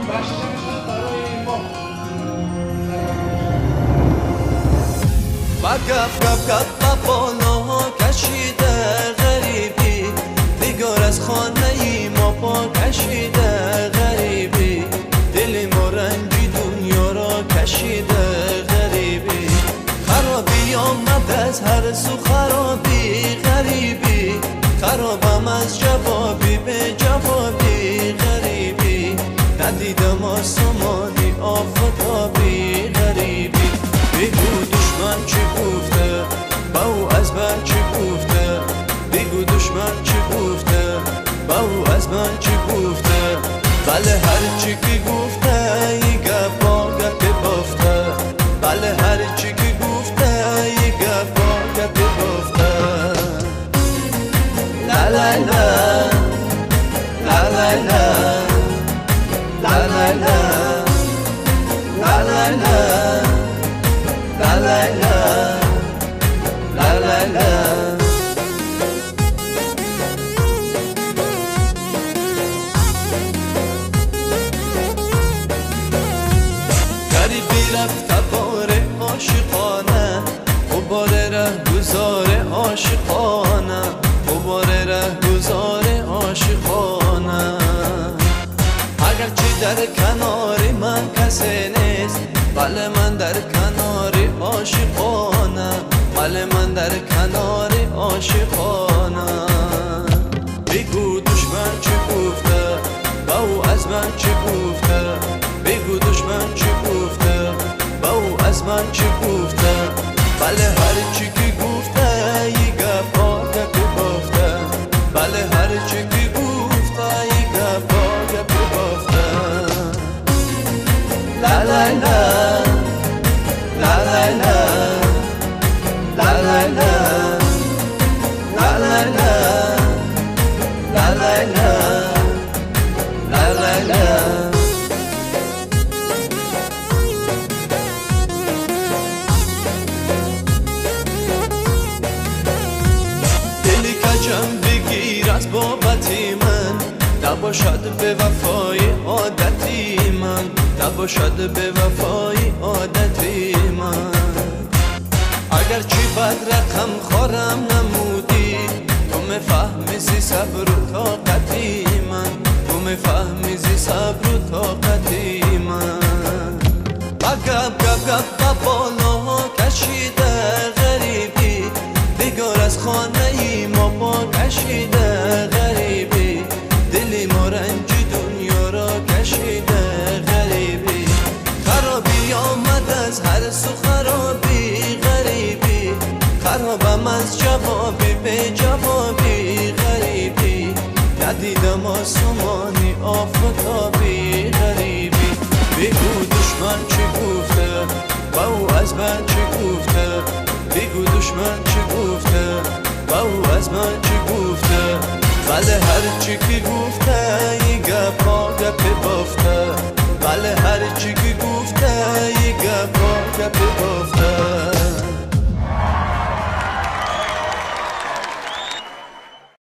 با گف گف گف بالاها کشیده غریبی، نگار از خانه ای ما پا کشیده غریبی، دل ما رنجی دنیا را کشیده غریبی، خرابی آمد از هر سو خرابی غریبی، خرابم از جوابی به جوابی غریبی، ندیدم آسمانی آفتابی غریبی، بگو دشمن چی گفته با او از من چی گفته، بگو دشمن چی گفته با او از من چی گفته، بله هر چی که گفته یه گپا گپ بافته، بله هر چی که گفته یه گپا گپ بافته. لا لا لا لا لا لا لا لا لا لا لا لا لا لا. غریبی رفت بار عاشقانه، غبار رهگذار عاشقانه، غبار رهگذار عاشقانه، اگرچه در کنار من کسی نیست، بله من در کنار عاشقانه، بله من در کنار عاشقانه، بگو دشمن چی گفته با او از من چی گفته، بگو دشمن چی گفته با او از من چی گفته، بله هر چی که گفته یه گپا گپ بافته، بله هر چی که گفته یه گپا گپ بافته. لا لا لا لا لا لا لا لا لا لا لا لا لا لا لا. دلی کجم بگیر از بابتی من، نباشد به وفای عادتی من، نباشد به وفای عادتی من، اگرچه بد رقم خورم نمودی، تو میفهمی صبر و طاقتی من، تو میفهمی صبر و طاقتی من، با گپ گپ گپ بالاها کشیده غریبی، نگار از خانه ای ما پا کشیده غریبی، دل ما رنجی دنیا را کشیده غریبی، خرابی آمد از هر سو خرابی غریبی، خرابم از جوابی به جوابی غریبی، ندیدم آسمانی آفتابی غریبی، بگو دشمن چی گفته با او از من چی گفته، بگو دشمن چی گفته با او از من چی گفته، بله هر چی که گفته یه گپا گپ بافته.